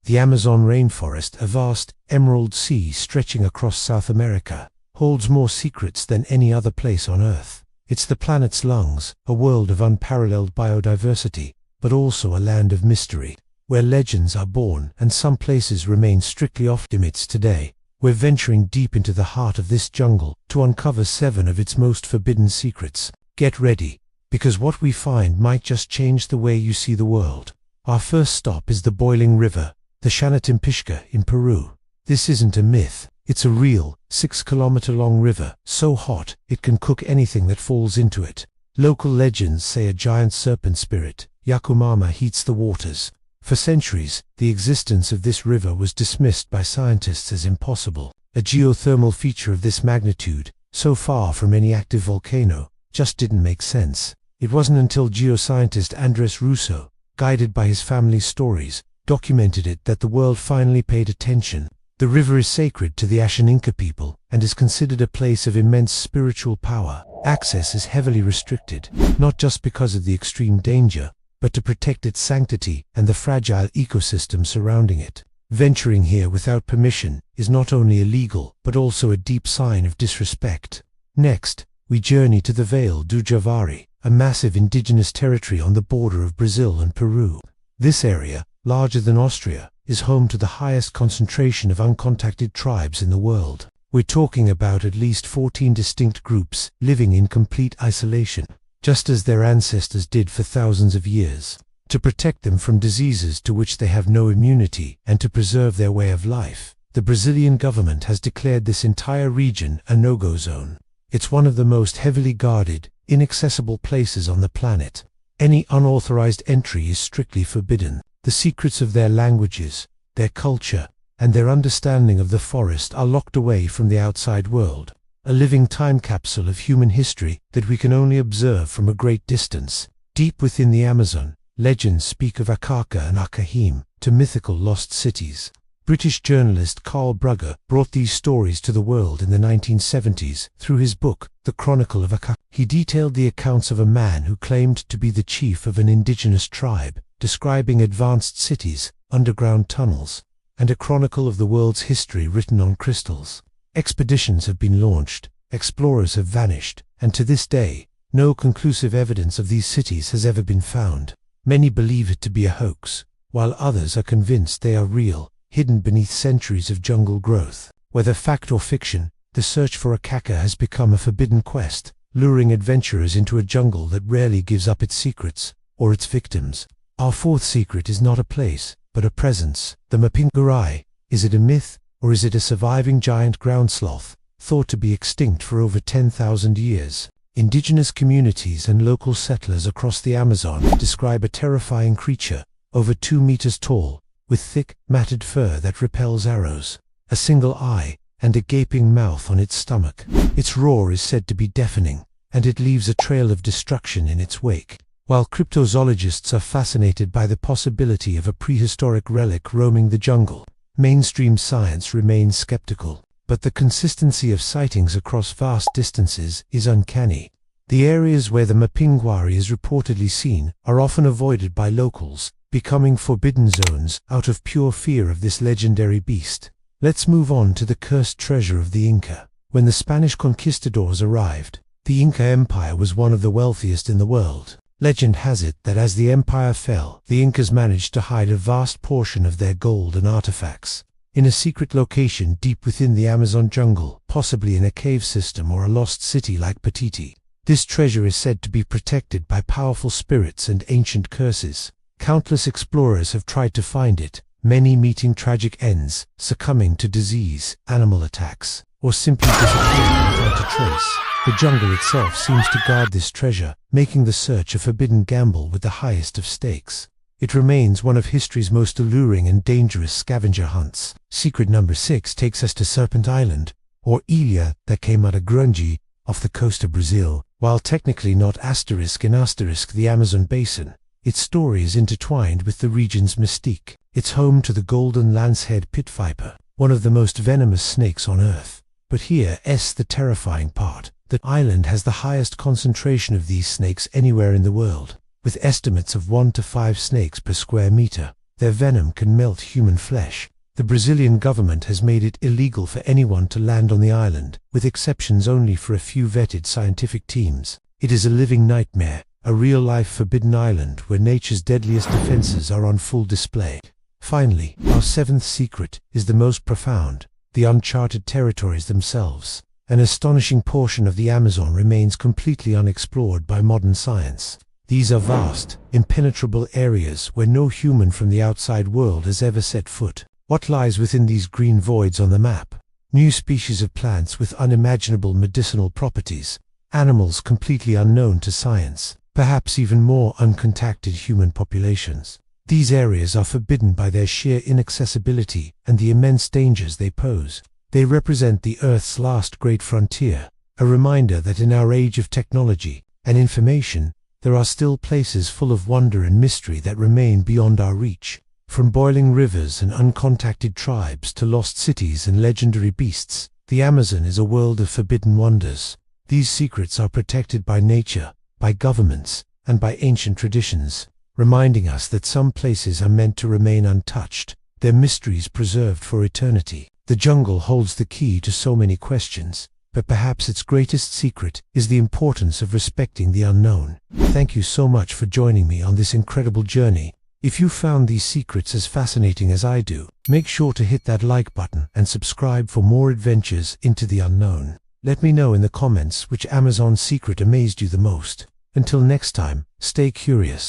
The Amazon rainforest, a vast emerald sea stretching across South America, holds more secrets than any other place on Earth. It's the planet's lungs, a world of unparalleled biodiversity, but also a land of mystery, where legends are born and some places remain strictly off limits today. We're venturing deep into the heart of this jungle to uncover 7 of its most forbidden secrets. Get ready, because what we find might just change the way you see the world. Our first stop is the boiling river, the Xanatimpixca in Peru. This isn't a myth, it's a real, 6-kilometer-long river, so hot it can cook anything that falls into it. Local legends say a giant serpent spirit, Yakumama, heats the waters. For centuries, the existence of this river was dismissed by scientists as impossible. A geothermal feature of this magnitude, so far from any active volcano, just didn't make sense. It wasn't until geoscientist Andres Russo, guided by his family's stories, documented it that the world finally paid attention. The river is sacred to the Ashaninka people and is considered a place of immense spiritual power. Access is heavily restricted, not just because of the extreme danger, but to protect its sanctity and the fragile ecosystem surrounding it. Venturing here without permission is not only illegal, but also a deep sign of disrespect. Next, we journey to the Vale do Javari, a massive indigenous territory on the border of Brazil and Peru. This area, larger than Austria, is home to the highest concentration of uncontacted tribes in the world. We're talking about at least 14 distinct groups living in complete isolation, just as their ancestors did for thousands of years. To protect them from diseases to which they have no immunity and to preserve their way of life, the Brazilian government has declared this entire region a no-go zone. It's one of the most heavily guarded, inaccessible places on the planet. Any unauthorized entry is strictly forbidden. The secrets of their languages, their culture, and their understanding of the forest are locked away from the outside world. A living time capsule of human history that we can only observe from a great distance. Deep within the Amazon, legends speak of Akaka and Akahim, to mythical lost cities. British journalist Carl Brugger brought these stories to the world in the 1970s through his book, The Chronicle of Akaka. He detailed the accounts of a man who claimed to be the chief of an indigenous tribe, describing advanced cities, underground tunnels, and a chronicle of the world's history written on crystals. Expeditions have been launched, explorers have vanished, and to this day, no conclusive evidence of these cities has ever been found. Many believe it to be a hoax, while others are convinced they are real, hidden beneath centuries of jungle growth. Whether fact or fiction, the search for Akaka has become a forbidden quest, luring adventurers into a jungle that rarely gives up its secrets, or its victims. Our fourth secret is not a place, but a presence. The Mapinguari. Is it a myth, or is it a surviving giant ground sloth, thought to be extinct for over 10,000 years? Indigenous communities and local settlers across the Amazon describe a terrifying creature, over 2 meters tall, with thick, matted fur that repels arrows, a single eye, and a gaping mouth on its stomach. Its roar is said to be deafening, and it leaves a trail of destruction in its wake. While cryptozoologists are fascinated by the possibility of a prehistoric relic roaming the jungle, mainstream science remains skeptical. But the consistency of sightings across vast distances is uncanny. The areas where the Mapinguari is reportedly seen are often avoided by locals, becoming forbidden zones out of pure fear of this legendary beast. Let's move on to the cursed treasure of the Inca. When the Spanish conquistadors arrived, the Inca Empire was one of the wealthiest in the world. Legend has it that as the empire fell, the Incas managed to hide a vast portion of their gold and artifacts in a secret location deep within the Amazon jungle, possibly in a cave system or a lost city like Patiti. This treasure is said to be protected by powerful spirits and ancient curses. Countless explorers have tried to find it, many meeting tragic ends, succumbing to disease, animal attacks, or simply disappearing without a trace. The jungle itself seems to guard this treasure, making the search a forbidden gamble with the highest of stakes. It remains one of history's most alluring and dangerous scavenger hunts. Secret number 6 takes us to Serpent Island, or Ilha da Queimada Grande, off the coast of Brazil. While technically not ** the Amazon basin, its story is intertwined with the region's mystique. It's home to the golden lancehead pit viper, one of the most venomous snakes on Earth. But here's the terrifying part. The island has the highest concentration of these snakes anywhere in the world, with estimates of 1 to 5 snakes per square meter. Their venom can melt human flesh. The Brazilian government has made it illegal for anyone to land on the island, with exceptions only for a few vetted scientific teams. It is a living nightmare, a real-life forbidden island where nature's deadliest defenses are on full display. Finally, our seventh secret is the most profound: the uncharted territories themselves. An astonishing portion of the Amazon remains completely unexplored by modern science. These are vast, impenetrable areas where no human from the outside world has ever set foot. What lies within these green voids on the map? New species of plants with unimaginable medicinal properties, animals completely unknown to science, perhaps even more uncontacted human populations. These areas are forbidden by their sheer inaccessibility and the immense dangers they pose. They represent the Earth's last great frontier, a reminder that in our age of technology and information, there are still places full of wonder and mystery that remain beyond our reach. From boiling rivers and uncontacted tribes to lost cities and legendary beasts, the Amazon is a world of forbidden wonders. These secrets are protected by nature, by governments, and by ancient traditions, reminding us that some places are meant to remain untouched, their mysteries preserved for eternity. The jungle holds the key to so many questions, but perhaps its greatest secret is the importance of respecting the unknown. Thank you so much for joining me on this incredible journey. If you found these secrets as fascinating as I do, make sure to hit that like button and subscribe for more adventures into the unknown. Let me know in the comments which Amazon secret amazed you the most. Until next time, stay curious.